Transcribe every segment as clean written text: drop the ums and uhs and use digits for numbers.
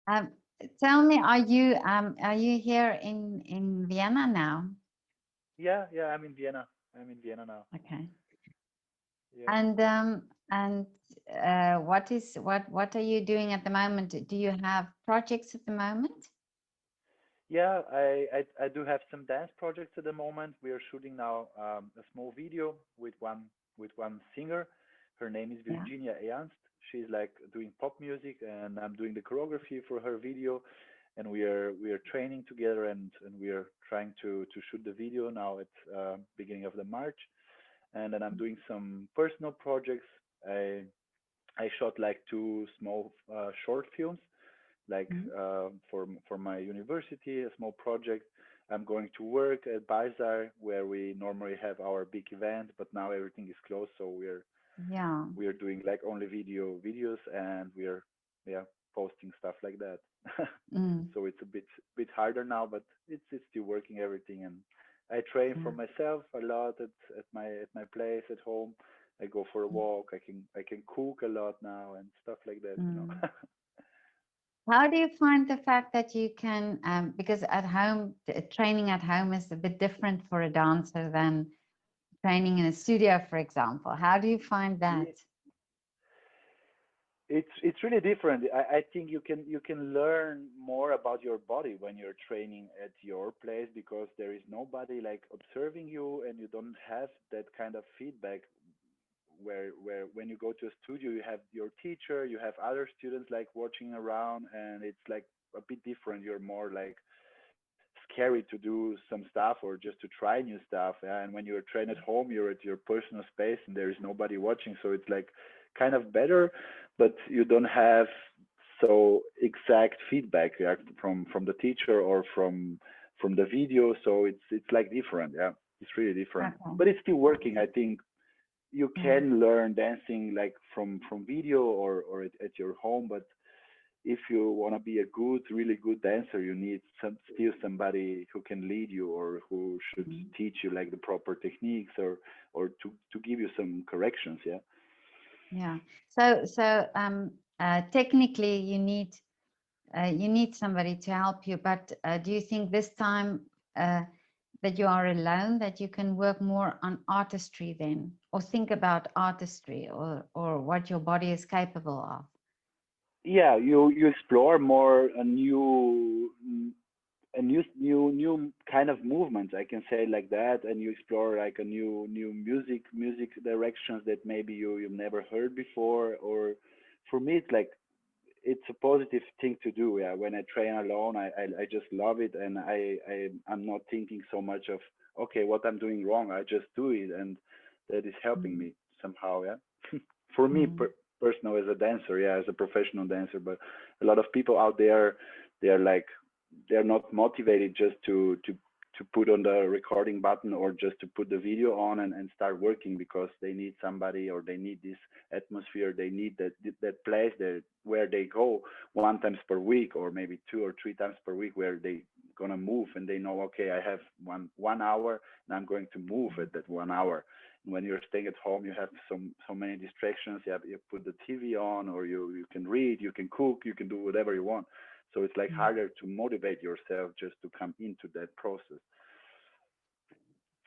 Um, Tell me, are you here in Vienna now? Yeah, yeah, I'm in Vienna. I'm in Vienna now. Okay. Yeah. And what are you doing at the moment? Do you have projects at the moment? Yeah, I do have some dance projects at the moment. We are shooting now a small video with one singer. Her name is Yeah. Virginia Ernst. She's like doing pop music, and I'm doing the choreography for her video. And we are training together, and we are trying to shoot the video now at beginning of the March. And then I'm doing some personal projects. I I shot like two small short films like Mhm. for my university, a small project. I'm going to work at Bazaar where we normally have our big event, but now everything is closed, so Yeah. we are doing like only videos, and we are yeah posting stuff like that. Mm. So it's a bit harder now, but it's still working everything, and I train for Yeah. myself a lot at my place at home. I go for a Mm. walk. I can cook a lot now and stuff like that. Mm. How do you find the fact that you can, because at home, training at home is a bit different for a dancer than training in a studio, for example. How do you find that? Yeah, it's really different. I think you can learn more about your body when you're training at your place because there is nobody like observing you, and you don't have that kind of feedback where when you go to a studio you have your teacher, you have other students like watching around, and it's like a bit different. You're more like scary to do some stuff or just to try new stuff. Yeah? And when you're trained at home, you're at your personal space and there is nobody watching, so it's like kind of better, but you don't have so exact feedback, yeah, from the teacher or from the video. So it's like different. Yeah, it's really different, Okay. but it's still working. I think you Mm. can learn dancing like from video or at your home, but if you want to be a really good dancer, you need still somebody who can lead you or who should Mm. teach you like the proper techniques or to give you some corrections. Yeah. Yeah. So technically, you need somebody to help you. But do you think this time that you are alone, that you can work more on artistry then, or think about artistry, or what your body is capable of? Yeah, you explore more a new kind of movement, I can say it like that, and you explore like a new music directions that maybe you've never heard before. Or for me, it's a positive thing to do. Yeah, when I train alone, I just love it, and I'm not thinking so much of okay what I'm doing wrong. I just do it, and that is helping Mm. me somehow. Yeah, for me Mm. personal as a dancer, yeah, as a professional dancer, but a lot of people out there, they're like they're not motivated just to put on the recording button or just to put the video on and start working because they need somebody or they need this atmosphere. They need that place that where they go one times per week or maybe 2 or 3 times per week where they gonna move and they know okay I have one hour and I'm going to move at that 1 hour. And when you're staying at home, you have so many distractions. You put the TV on, or you can read, you can cook, you can do whatever you want. So it's like Mm. harder to motivate yourself just to come into that process.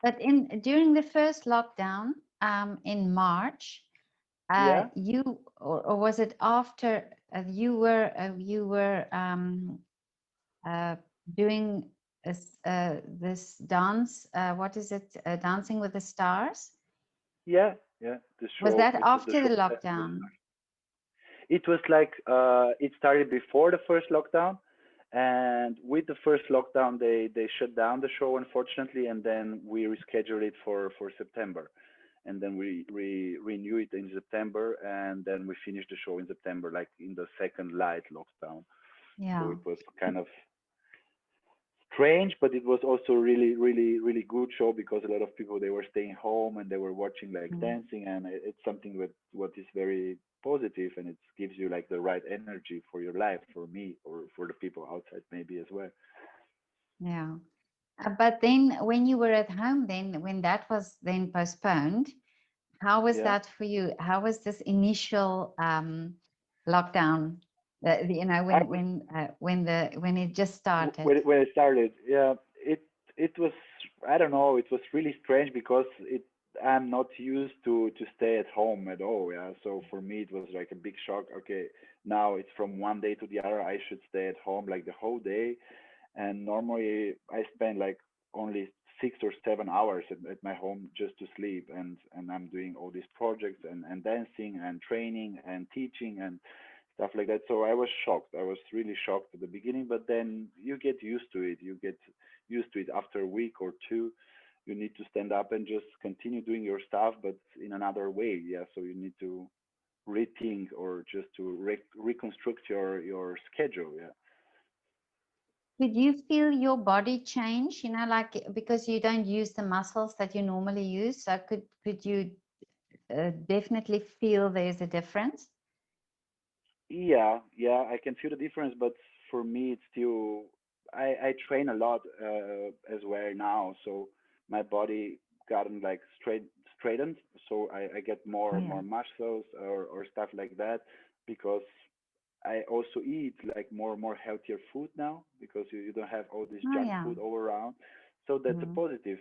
But in during the first lockdown, in March, Yeah, or was it after you were uh, doing this dance? What is it? Dancing with the Stars? yeah, yeah. The Was show. that It was the after show. the lockdown? It was like it started before the first lockdown, and with the first lockdown, they shut down the show unfortunately, and then we rescheduled it for September, and then we renew it in September, and then we finished the show in September, like in the second light lockdown. So Yeah. it was kind of strange, but it was also really good show because a lot of people they were staying home and they were watching like Mm. dancing, and it's something that what is very positive, and it gives you like the right energy for your life, for me or for the people outside maybe as well. Yeah. But then when you were at home, then when that was then postponed, how was Yeah. that for you? How was this initial lockdown? You know, I was when it just started. when I started, yeah, it was, I don't know, it was really strange because I'm not used to stay at home at all, yeah. So for me it was like a big shock. Okay, now it's from one day to the other. I should stay at home like the whole day, and normally I spend like only 6 or 7 hours at my home just to sleep, and I'm doing all these projects and dancing and training and teaching and stuff like that. So I was shocked. I was really shocked at the beginning, but then you get used to it. You get used to it after a week or two. You need to stand up and just continue doing your stuff, but in another way. Yeah. So you need to rethink or just to reconstruct your schedule. Yeah. Could you feel your body change? You know, like because you don't use the muscles that you normally use. So could you definitely feel there's a difference? Yeah, yeah, I can feel the difference, but for me, it's still, I train a lot as well now, so my body gotten like straightened, so I get Yeah. more muscles or stuff like that because I also eat like more healthier food now because you don't have all this Oh junk yeah. food all around. So that's a Mm, positive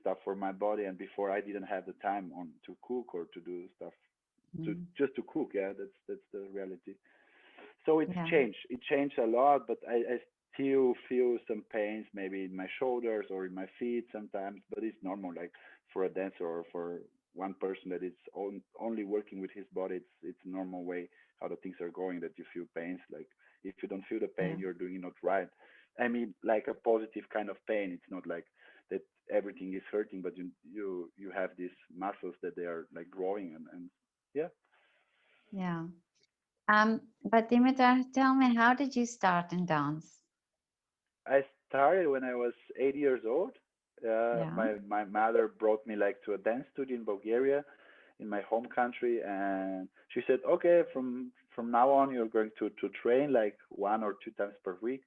stuff for my body. And before I didn't have the time on to cook or to do stuff to mm, just to cook. Yeah, that's the reality. So it's yeah. changed. It changed a lot, but I still feel some pains, maybe in my shoulders or in my feet sometimes. But it's normal, like for a dancer or for one person that is only working with his body. It's a normal way how the things are going that you feel pains. Like if you don't feel the pain, Yeah. you're doing it not right. I mean, like a positive kind of pain. It's not like that everything is hurting, but you have these muscles that they are like growing and yeah. Yeah. But Dimitar, tell me, how did you start in dance? I started when I was 8 years old. Yeah. My mother brought me like to a dance studio in Bulgaria, in my home country, and she said, "Okay, from now on, you're going to train like 1 or 2 times per week."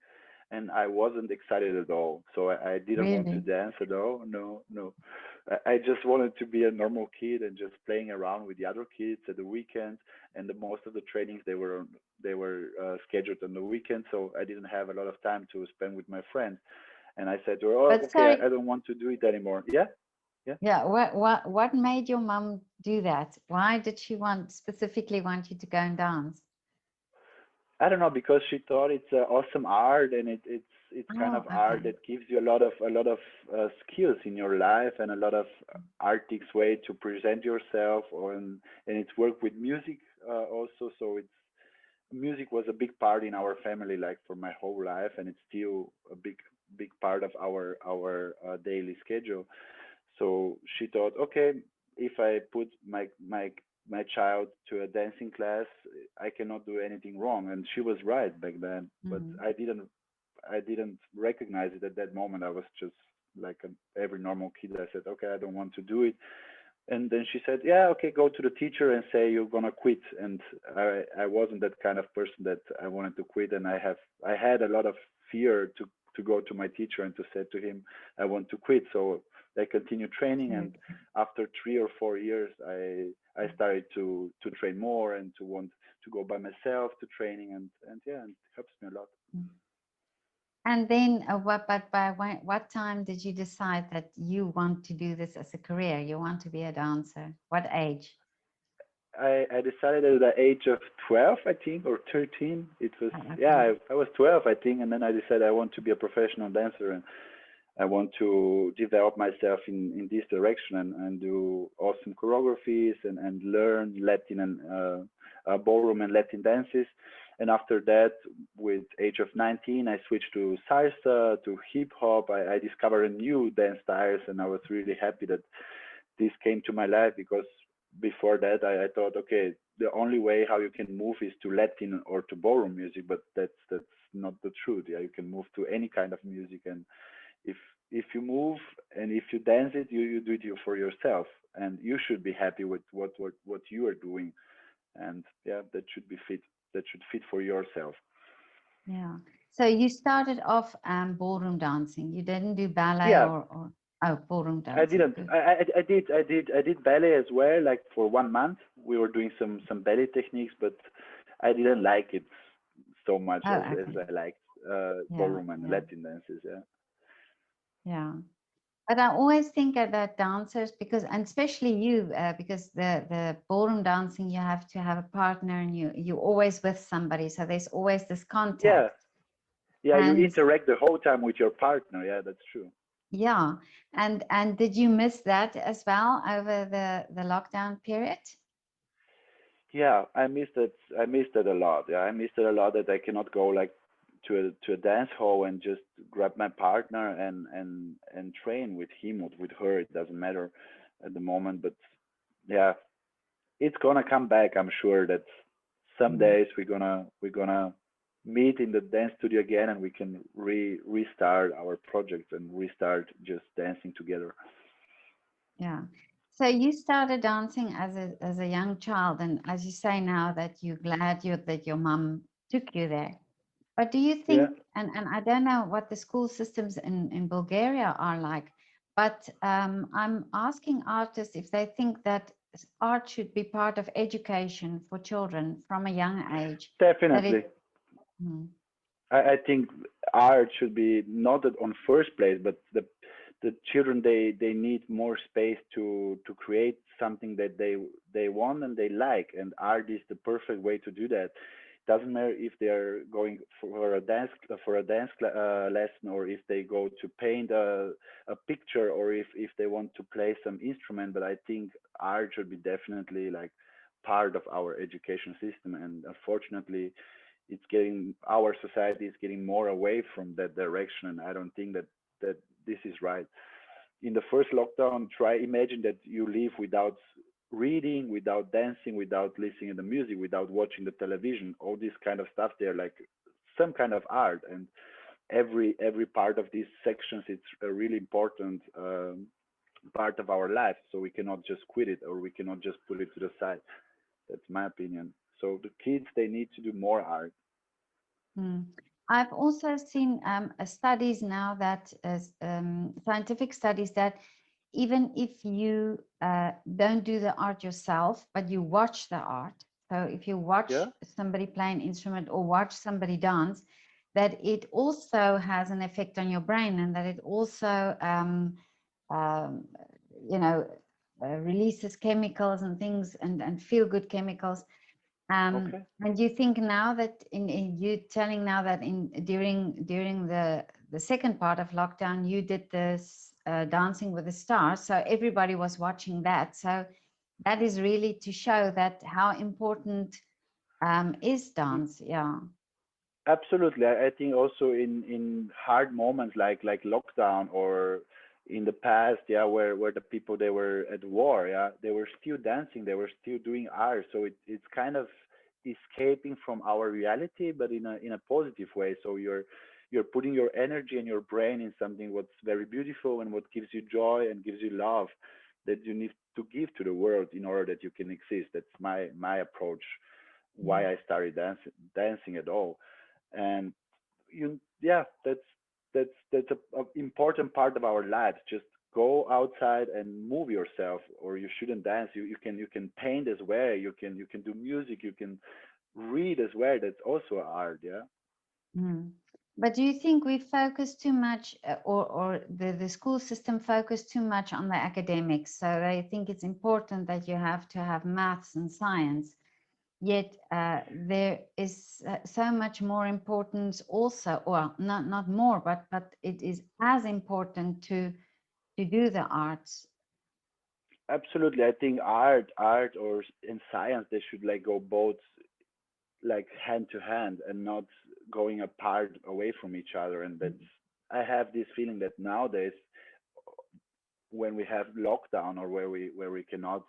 And I wasn't excited at all, so I didn't want to Really? dance at all. No, no. I just wanted to be a normal kid and just playing around with the other kids at the weekends. And the most of the trainings they were scheduled on the weekend, so I didn't have a lot of time to spend with my friends. And I said to her, "Oh, But okay, sorry, I don't want to do it anymore." Yeah, yeah. yeah, what made your mum do that? Why did she specifically want you to go and dance? I don't know because she thought it's awesome art and it's kind Oh, of art okay. that gives you a lot of skills in your life and a lot of artistic way to present yourself and it's work with music also. So it's music was a big part in our family like for my whole life and it's still a big part of our daily schedule. So she thought, okay, if I put my child to a dancing class, I cannot do anything wrong. And she was right back then, but Mm. I didn't recognize it at that moment. I was just like every normal kid. I said, okay, I don't want to do it. And then she said, yeah, okay, go to the teacher and say you're gonna quit. And I wasn't that kind of person that I wanted to quit, and I had a lot of fear to go to my teacher and to say to him I want to quit. So I continued training, and Okay. after 3 or 4 years, I started to train more and to want to go by myself to training, and yeah, and it helps me a lot. Mm. And then, but by what time did you decide that you want to do this as a career? You want to be a dancer? What age? I decided at the age of 12, I think, or 13. It was, Oh, yeah, okay. I was 12, I think, and then I decided I want to be a professional dancer and I want to develop myself in this direction and do awesome choreographies and learn Latin and ballroom and Latin dances. And after that, with age of 19, I switched to salsa, to hip hop. I discovered new dance styles, and I was really happy that this came to my life because before that I thought, okay, the only way how you can move is to Latin or to ballroom music, but that's not the truth. Yeah, you can move to any kind of music, and if if you move and if you dance it, you do it for yourself, and you should be happy with what you are doing, and yeah, that should be fit. That should fit for yourself. Yeah. So you started off ballroom dancing. You didn't do ballet Yeah, or oh, ballroom I dancing. didn't. Good. I did ballet as well. Like for 1 month, we were doing some ballet techniques, but I didn't like it so much Oh, as okay. I liked Yeah, ballroom and yeah, Latin dances. Yeah. yeah. But I always think that dancers, because, and especially you, because the ballroom dancing, you have to have a partner, and you always with somebody, so there's always this Yeah. contact. Yeah. You And interact the whole time with your partner. Yeah, that's true. yeah, and did you miss that as well over the lockdown period? Yeah, I missed it. I missed it a lot. Yeah, I missed it a lot that I cannot go like to a dance hall and just grab my partner and train with him or with her. It doesn't matter at the moment, but yeah, it's gonna come back. I'm sure that some Mm, days we're gonna meet in the dance studio again and we can restart our project and restart just dancing together. yeah. So you started dancing as a young child, and as you say now that you're glad that your mum took you there. But do you Yeah, think, and I don't know what the school systems in Bulgaria are like, but I'm asking artists if they think that art should be part of education for children from a young age, that it, definitely. mm, I think art should be not on first place, but the children they need more space to create something that they want and they like, and art is the perfect way to do that. Doesn't matter if they're going for a lesson, or if they go to paint a picture, or if they want to play some instrument. But I think art should be definitely like part of our education system, and unfortunately it's getting our society is getting more away from that direction, and I don't think that this is right. In the first lockdown, try imagine that you live without reading, without dancing, without listening to the music, without watching the television, all this kind of stuff. They're like some kind of art, and every part of these sections, it's a really important part of our life, so we cannot just quit it, or we cannot just put it to the side. That's my opinion. So the kids, they need to do more art. mm. I've also seen studies now that scientific studies that even if you don't do the art yourself, but you watch the art. So if you watch Yeah. somebody play an instrument or watch somebody dance, that it also has an effect on your brain, and that it also, um, you know, releases chemicals and things, and feel good chemicals. Okay. And you think now that in you telling now that in during the second part of lockdown, you did this Dancing with the Stars, so everybody was watching that. So that is really to show that how important is dance. Yeah. Absolutely. I think also in hard moments like lockdown, or in the past, yeah, where the people they were at war, yeah, they were still dancing, they were still doing art. So it's kind of escaping from our reality, but in a positive way. So you're putting your energy and your brain in something what's very beautiful and what gives you joy and gives you love that you need to give to the world in order that you can exist. That's my approach, Mm. why I started dancing at all. And yeah, that's a important part of our lives. Just go outside and move yourself, or you shouldn't dance. You can paint as well, you can do music, you can read as well. That's also art. Yeah. Mm. But do you think we focus too much, or the school system focus too much on the academics? So they think it's important that you have to have maths and science. Yet there is so much more importance also, well, not more, but it is as important to do the arts. Absolutely. I think art or in science, they should like go both like hand to hand and not going apart away from each other. And that's I have this feeling that nowadays, when we have lockdown, or where we cannot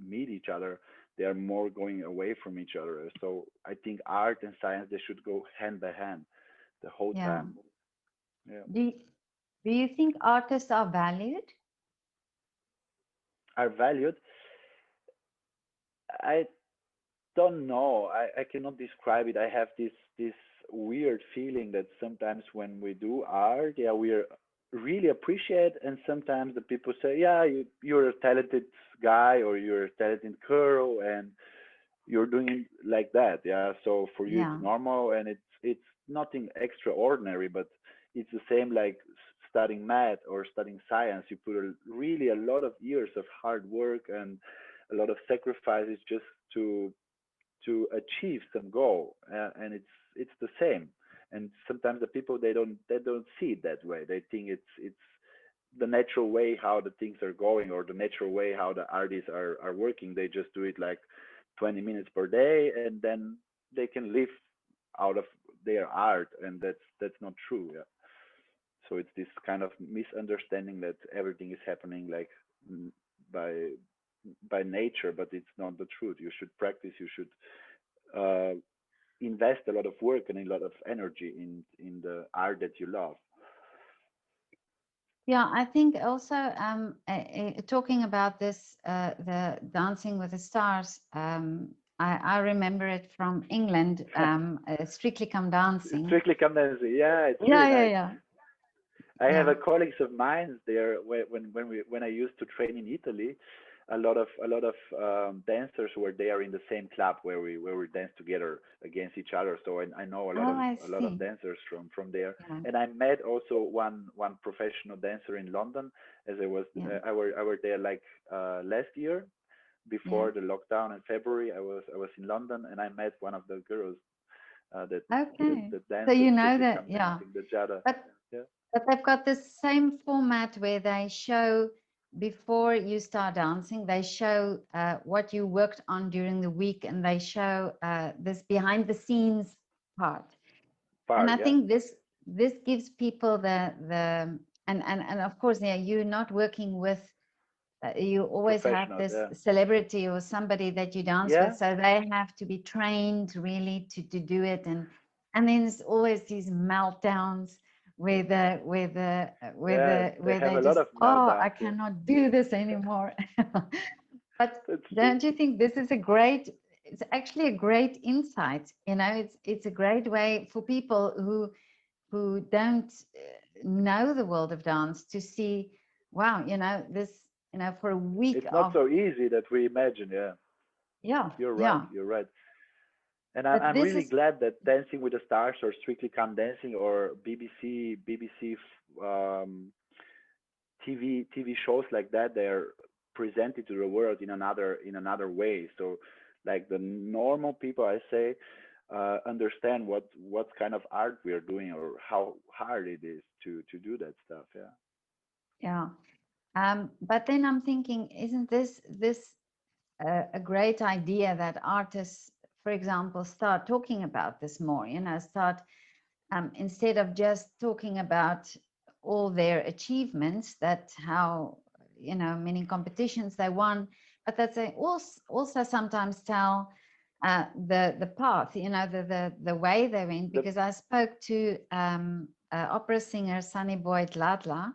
meet each other, they are more going away from each other. So I think art and science, they should go hand by hand the whole Yeah. time. Yeah. Do you, do you think artists are valued? Are valued. I don't know. I cannot describe it. I have this weird feeling that sometimes when we do art, yeah, we're really appreciate, and sometimes the people say, yeah, you're a talented guy, or you're a talented girl, and you're doing it like that. Yeah, so for you it's Yeah. normal, and it's nothing extraordinary, but it's the same like studying math or studying science. You put really a lot of years of hard work and a lot of sacrifices just to achieve some goal, and it's the same. And sometimes the people, they don't see it that way. They think it's the natural way how the things are going, or the natural way how the artists are working. They just do it like 20 minutes per day, and then they can live out of their art, and that's not true. Yeah. So it's this kind of misunderstanding that everything is happening like mm, by nature, but it's not the truth. You should practice. You should uh, invest a lot of work and a lot of energy in the art that you love. Yeah, I think also talking about this, the Dancing with the Stars. I remember it from England. Strictly Come Dancing. Strictly Come Dancing, yeah, it's really Yeah, yeah, nice. yeah, I have yeah, a colleagues of mine there when I used to train in Italy. A lot of dancers were there in the same club where we dance together against each other. So I know Oh, I a lot of see. dancers from there. Yeah, And I met also one professional dancer in London, as yeah, I were there like last year yeah. before the lockdown in February. I was in London, and I met one of the girls that Okay. that So dances you know Strictly that, Come yeah. Dancing, the Jada. But Yeah. but they've got the same format where they show before you start dancing, they show what you worked on during the week, and they show this behind the scenes part. And Part, I yeah. think this gives people the and of course, yeah, you're not working with you always have Professionals, this yeah. celebrity or somebody that you dance with, Yeah, so they have to be trained really to do it. And then there's always these meltdowns yeah. They where have they a lot just, of oh, I meltdowns, yeah. cannot do this anymore. But That's true. don't you think this is a great, it's actually a great insight, it's a great way for people who don't know the world of dance to see, wow, this, for a week It's not of, so easy that we imagine, yeah. yeah, You're right, yeah. you're right. And But I'm this really is, glad that Dancing with the Stars or Strictly Come Dancing or BBC um, TV shows like that, they're presented to the world in another way. So like the normal people, I say, understand what kind of art we are doing, or how hard it is to do that stuff. Yeah. yeah. But then I'm thinking, isn't this a great idea that artists, for example, start talking about this more, start instead of just talking about all their achievements, that how, many competitions they won, but that they also sometimes tell the path, the way they went. The Because I spoke to opera singer Sunny Boyd Ladla,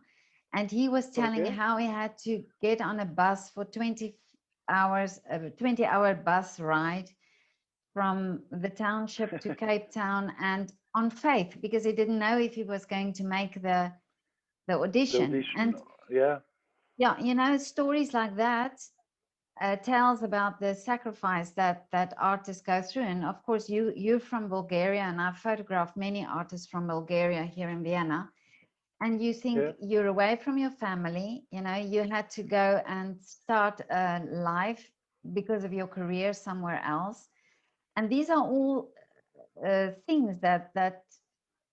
and he was telling Okay. how he had to get on a bus for 20 hours, a 20-hour bus ride from the township to Cape Town, and on faith, because he didn't know if he was going to make the The audition. audition. And Yeah. yeah, stories like that tells about the sacrifice that artists go through. And of course, you're from Bulgaria, and I've photographed many artists from Bulgaria here in Vienna. And you think Yeah. you're away from your family, you had to go and start a life because of your career somewhere else. And these are all things that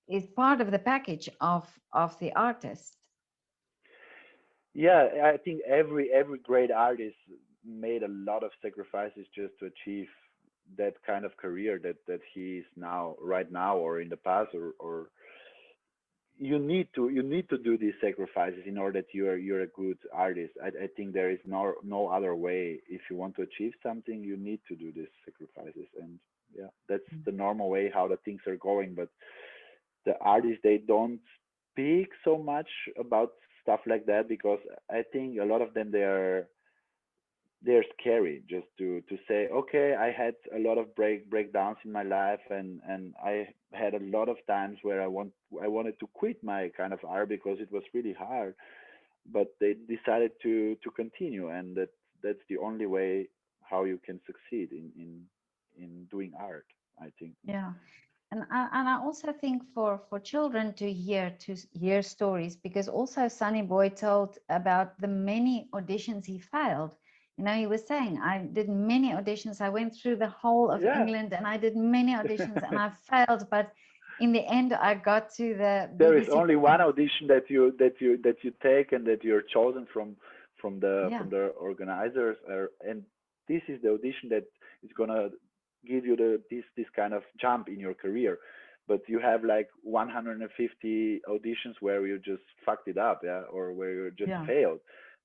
is part of the package of the artist. Yeah. I think every great artist made a lot of sacrifices just to achieve that kind of career that he is now, right now, or in the past, or you need to do these sacrifices in order that you're a good artist. I think there is no other way. If you want to achieve something, you need to do these sacrifices, and yeah, that's the normal way how the things are going. But the artists, they don't speak so much about stuff like that, because I think a lot of them, they're scary just to say, okay, I had a lot of breakdowns in my life, and I had a lot of times where I wanted to quit my kind of art because it was really hard, but they decided to continue, and that's the only way how you can succeed in in doing art, I think. Yeah. And I also think for children to hear stories, because also Sonny Boy told about the many auditions he failed. You know, he was saying, I did many auditions. I went through the whole of Yeah. England and I did many auditions and I failed, but in the end I got to the There is BBC only one Proms. audition that you take and that you're chosen Yeah, from the organizers, and this is the audition that is gonna give you this kind of jump in your career. But you have like 150 auditions where you just fucked it up, yeah, or where you just yeah. failed.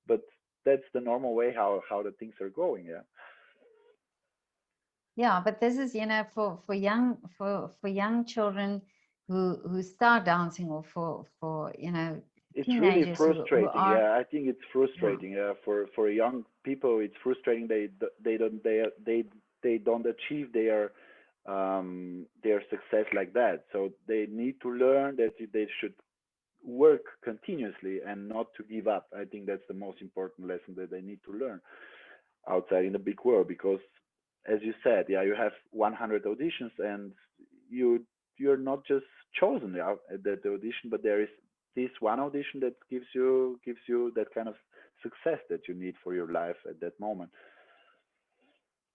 But that's the normal way how the things are going, yeah. Yeah, but this is, you know, for young children who start dancing, or for you know, It's really teenagers who frustrating. are, Yeah, I think it's yeah, frustrating. For young people, it's frustrating. They don't achieve their success like that. So they need to learn that they should work continuously and not to give up. I think that's the most important lesson that they need to learn outside in the big world, because as you said, yeah, you have 100 auditions and you you're not just chosen out at that audition, but there is this one audition that gives you that kind of success that you need for your life at that moment.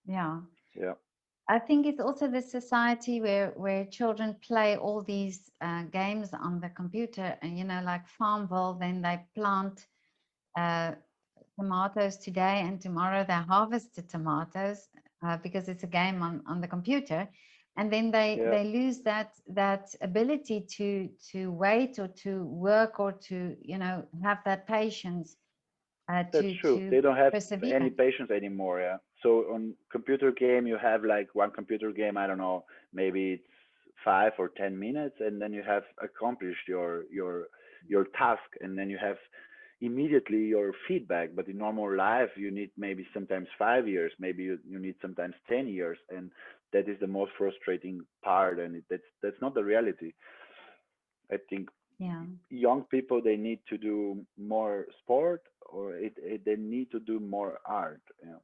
yeah. Yeah, I think it's also the society where children play all these games on the computer, and you know, like Farmville. Then they plant uh, tomatoes today, and tomorrow they harvest the tomatoes because it's a game on the computer, and then yeah, they lose that ability to wait, or to work, or to, you know, have that patience that's true. to They don't have any persevere. patience anymore. Yeah. So on computer game, you have like one computer game. I don't know, maybe it's 5 or 10 minutes, and then you have accomplished your task, and then you have immediately your feedback. But in normal life, you need maybe sometimes 5 years, maybe you need sometimes 10 years, and that is the most frustrating part. And that's not the reality. I think Yeah. young people, they need to do more sport, or they need to do more art. You know,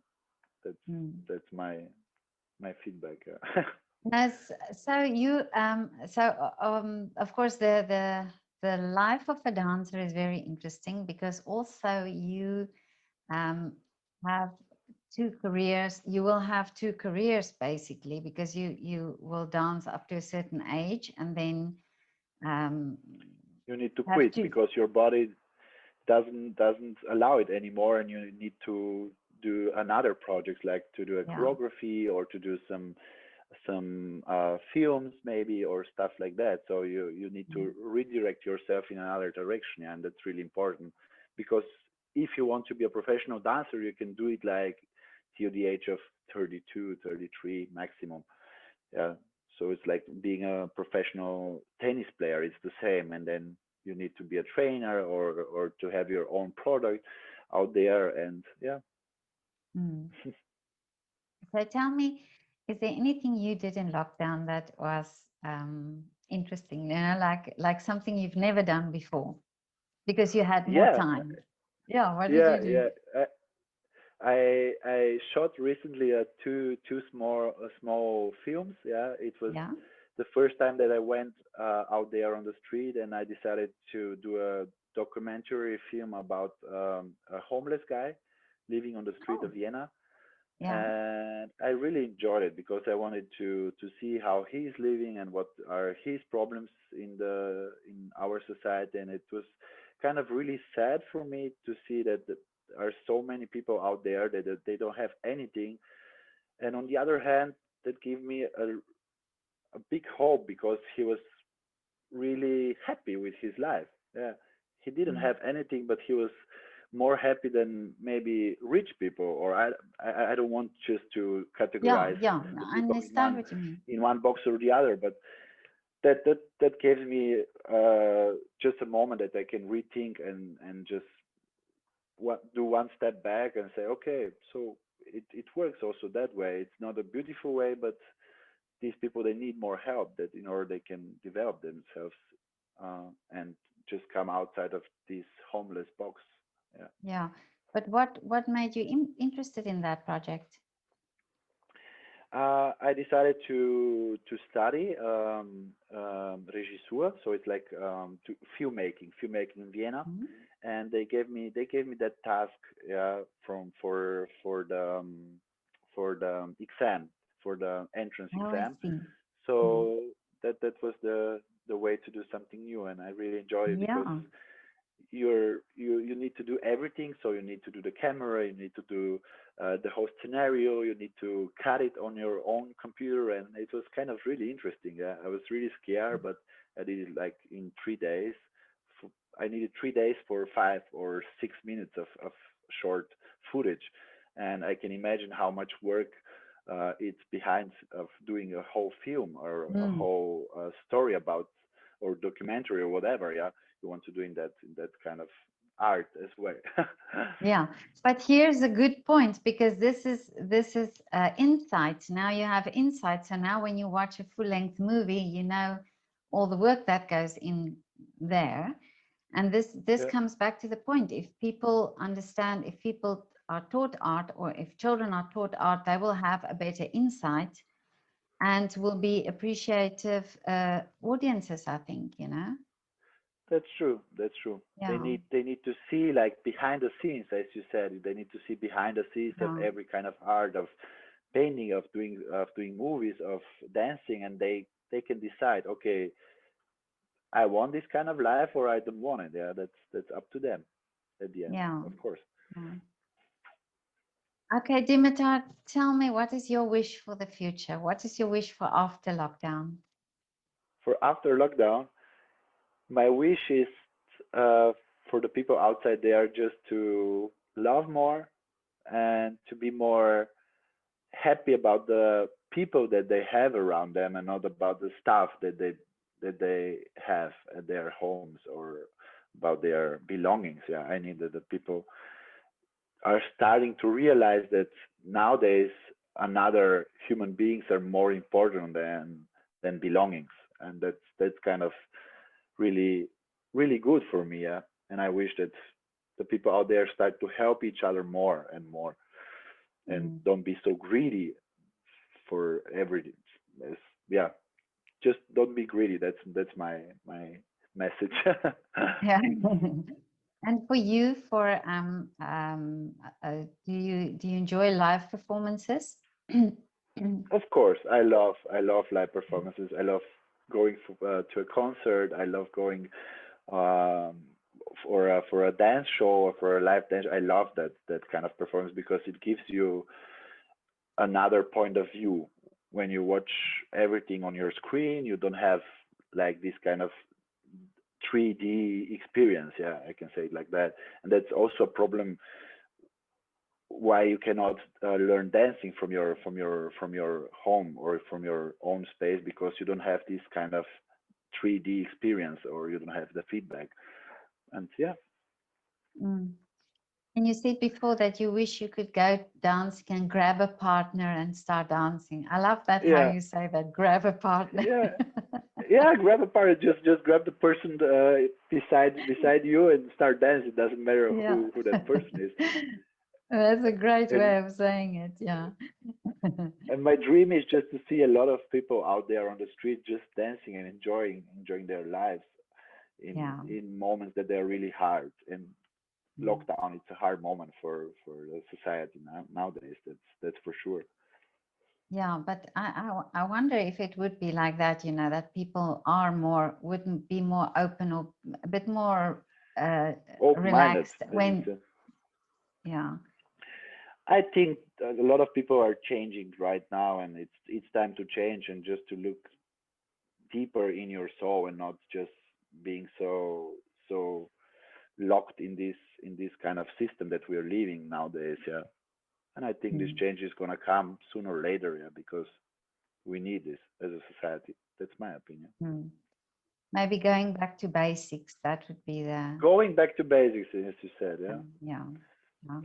that's Mm. that's my feedback. Yeah. Yes, so you of course the life of a dancer is very interesting, because also you um have two careers. You will have two careers basically, because you will dance up to a certain age, and then um You need to have quit to, because your body doesn't allow it anymore, and you need to do another projects, like to do a yeah. choreography or to do some films maybe, or stuff like that. So you need Mm. to redirect yourself in another direction, yeah, and that's really important, because if you want to be a professional dancer, you can do it like till the age of 32, 33 maximum. Yeah. So it's like being a professional tennis player. It's the same, and then you need to be a trainer, or to have your own product out there, and yeah. Mm. So tell me, is there anything you did in lockdown that was interesting, you know, like something you've never done before because you had more Yeah, time? Yeah, what did yeah, you do? yeah. I shot recently two small films. Yeah, it was Yeah. the first time that I went out there on the street, and I decided to do a documentary film about a homeless guy living on the street Oh, of Vienna. yeah. And I really enjoyed it because I wanted to see how he's living and what are his problems in our society. And it was kind of really sad for me to see that there are so many people out there that they don't have anything. And on the other hand, that gave me a big hope, because he was really happy with his life. Yeah, he didn't Mm. have anything, but he was more happy than maybe rich people. Or I don't want just to Yeah, categorize yeah. the I people understand what you mean. in one box or the other, but that gives me just a moment that I can rethink and just do one step back and say, okay, so it works also that way. It's not a beautiful way, but these people, they need more help, that in order they can develop themselves and just come outside of this homeless box. Yeah. Yeah. But what made you interested in that project? I decided to study regisseur, so it's like filmmaking in Vienna, Mhm. and they gave me that task, yeah, for the exam, for the entrance Oh, I exam. see. Mm. So that was the way to do something new, and I really enjoy it because Yeah. you need to do everything. So you need to do the camera, you need to do the whole scenario, you need to cut it on your own computer, and it was kind of really interesting. Yeah, I was really scared, but I did it like in 3 days. I needed 3 days for 5 or 6 minutes of short footage, and I can imagine how much work it's behind of doing a whole film or a Mm. whole story about, or documentary or whatever. Yeah, you want to do in that kind of art as well. Yeah, but here's a good point, because this is insight. Now you have insight. So now when you watch a full-length movie, you know all the work that goes in there. And this Yeah, comes back to the point. If people understand, if people are taught art, or if children are taught art, they will have a better insight and will be appreciative audiences, I think, you know. that's true. That's true. They Yeah, need they need to see like behind the scenes, as you said. They need to see behind the scenes of yeah, every kind of art, of painting, of doing movies, of dancing, and they can decide. Okay, I want this kind of life, or I don't want it. Yeah, that's up to them at the end, yeah, of course. yeah. Okay, Dimitar, tell me, what is your wish for the future? What is your wish for after lockdown? For after lockdown, my wish is uh, for the people outside there just to love more and to be more happy about the people that they have around them and not about the stuff that they have at their homes or about their belongings. Yeah, I need that the people are starting to realize that nowadays another human beings are more important than belongings, and that's kind of really really good for me. Yeah, and I wish that the people out there start to help each other more and more, and Mm. don't be so greedy for everything. Yeah, just don't be greedy. That's my message. Yeah. And for you, do you enjoy live performances? Of course, I love live performances. I love going to a concert. I love going um, for a dance show or for a live dance. I love that kind of performance because it gives you another point of view. When you watch everything on your screen, you don't have like this kind of 3D experience. Yeah, I can say it like that. And that's also a problem why you cannot learn dancing from your home or from your own space, because you don't have this kind of 3D experience, or you don't have the feedback. And yeah, Mm. And you said before that you wish you could go dancing and grab a partner and start dancing. I love that how yeah, you say that, grab a partner. yeah, yeah. Grab a partner. Just grab the person beside you and start dancing. It doesn't matter Yeah. who that person is. That's a great And way of saying it. Yeah. and my dream is just to see a lot of people out there on the street just dancing and enjoying their lives in Yeah. in moments that they're really hard. And Mm. lockdown, it's a hard moment for the society nowadays. That's for sure. Yeah, but I wonder if it would be like that, that people wouldn't be more open, or a bit more uh, Open-minded, relaxed as you when, said. yeah. I think a lot of people are changing right now, and it's time to change and just to look deeper in your soul and not just being so locked in this kind of system that we're living nowadays. Yeah, and I think this Mm. change is gonna come sooner or later. Yeah, because we need this as a society. That's my opinion. Mm. Maybe going back to basics, that would be Going back to basics, as you said. Yeah. yeah. Yeah.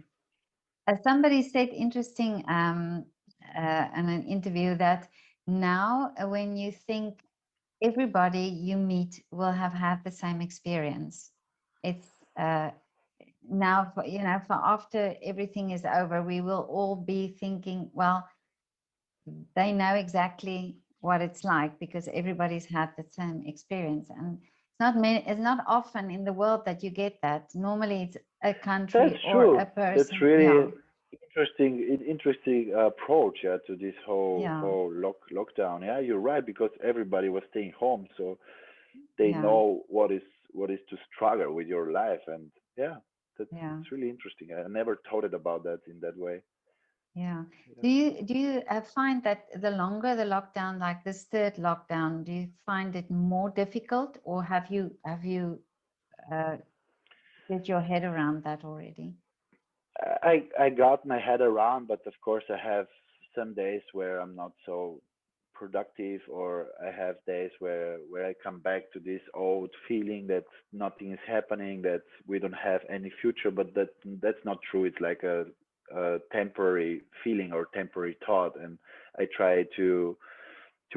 Somebody said interesting in an interview that now when you think everybody you meet will have had the same experience, it's now for after everything is over, we will all be thinking, well, they know exactly what it's like, because everybody's had the same experience, and it's not often in the world that you get that. Normally it's a That's country or true. a That's person. really Yeah, interesting approach, yeah, to this whole yeah, lockdown. Yeah, you're right, because everybody was staying home, so they yeah, know what is to struggle with your life, and yeah, yeah, that's really interesting. I never thought it about that in that way. yeah. Yeah. Do you find that the longer the lockdown, like this third lockdown, do you find it more difficult, or have you uh, get your head around that already? I got my head around, but of course I have some days where I'm not so productive, or I have days where I come back to this old feeling that nothing is happening, that we don't have any future. But that's not true. It's like a temporary feeling or temporary thought, and I try to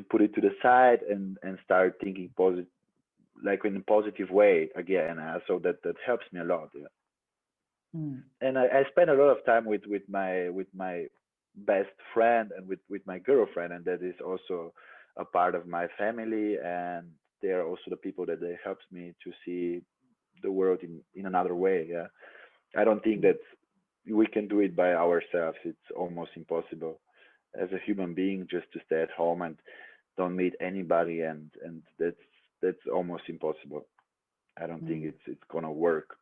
put it to the side and start thinking positive, like in a positive way again. So that helps me a lot. Yeah. Mm. And I spend a lot of time with my best friend and with my girlfriend, and that is also a part of my family, and they are also the people that they helps me to see the world in another way. Yeah, I don't think Mm. that we can do it by ourselves. It's almost impossible as a human being just to stay at home and don't meet anybody, and that's almost impossible. I don't think Mm. it's gonna work.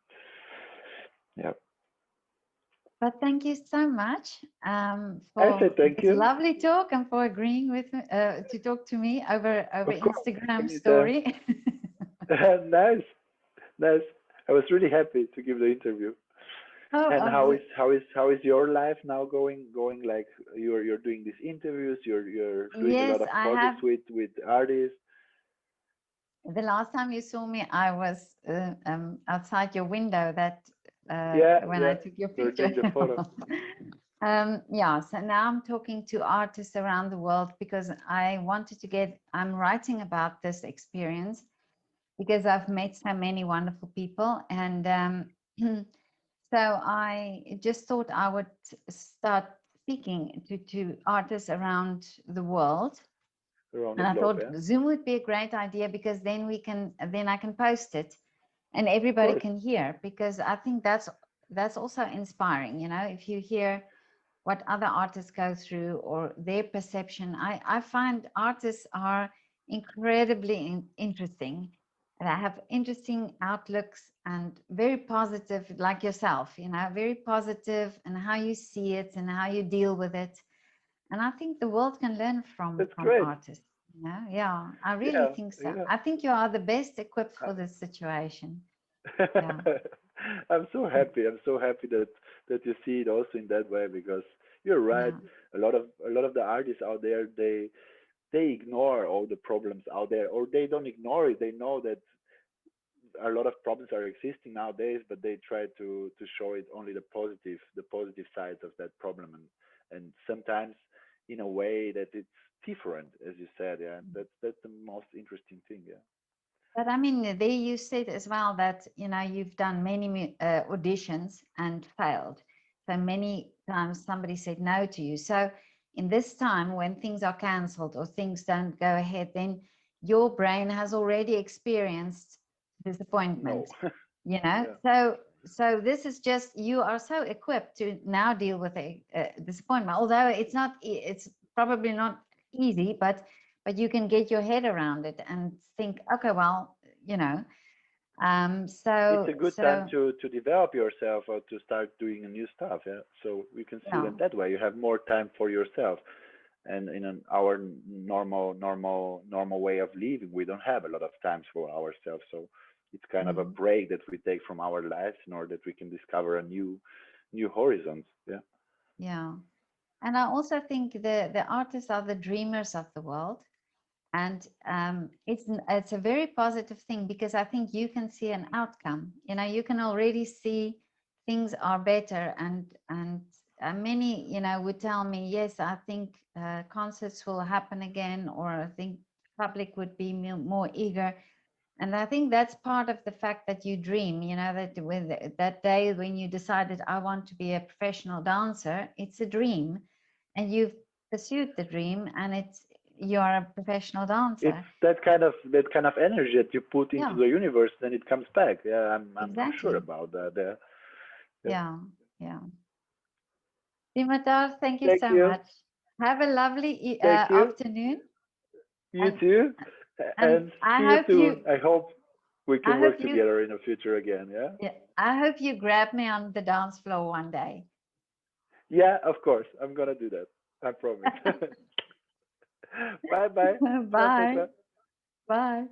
Yeah. But thank you so much I say for thank this you. lovely talk, and for agreeing with me, to talk to me over Of course, Instagram anytime. story. Nice, nice. I was really happy to give the interview. Oh, And how is your life now going? Like you're doing these interviews, you're doing a yes, lot of I have. projects with artists. The last time you saw me, I was outside your window. That Yeah, when I yeah. took your You're picture. doing the photo. Yeah, so now I'm talking to artists around the world, because I wanted to get. I'm writing about this experience because I've met so many wonderful people, and so I just thought I would start speaking to artists around the world. Around the And I globe, thought yeah. Of Zoom would be a great idea, because then I can post it and everybody course. can hear, because I think that's also inspiring, if you hear what other artists go through, or their perception. I find artists are incredibly interesting. They have interesting outlooks, and very positive, like yourself, very positive, and how you see it and how you deal with it. And I think the world can learn from That's from great. artists. Yeah, I really Yeah, think so. yeah. I think you are the best equipped for this situation. Yeah, I'm so happy. I'm so happy that you see it also in that way, because you're right. yeah, A lot of the artists out there, they ignore all the problems out there, or they don't ignore it. They know that a lot of problems are existing nowadays, but they try to show it only the positive sides of that problem, and sometimes in a way that it's different, as you said. Yeah, that's the most interesting thing. Yeah. but I mean, there you said as well that you've done many auditions and failed. So many times somebody said no to you. So in this time when things are cancelled or things don't go ahead, then your brain has already experienced No. disappointment. you know Yeah. so so this is just, you are so equipped to now deal with a disappointment, although it's probably not easy, but you can get your head around it and think, okay, well, you know It's so a good time to develop yourself or to start doing new stuff. Yeah. So we can see yeah, it that way. You have more time for yourself, and in our normal way of living, we don't have a lot of times for ourselves. So it's kind of a mm, break that we take from our lives in order that we can discover a new horizons. Yeah. yeah. And I also think the artists are the dreamers of the world. And it's a very positive thing, because I think you can see an outcome. You can already see things are better, and many would tell me, yes, I think concerts will happen again, or I think public would be more eager. And I think that's part of the fact that you dream. That with that day when you decided, I want to be a professional dancer, it's a dream, and you've pursued the dream, and you are a professional It's dancer. that kind of energy that you put into Yeah, the universe, then it comes back. Yeah, I'm sure exactly. about that. Yeah. Yeah. Yeah, yeah. Dimitar, thank you Thank so you. much. Have a lovely Thank you. afternoon, You and too. and And see you soon. I hope we I can hope work you, together in the future again. Yeah. yeah, I hope you grab me on the dance floor one day. Yeah, of course. I'm gonna do that. I promise. Bye bye. Ciao, Bye, Petra. bye.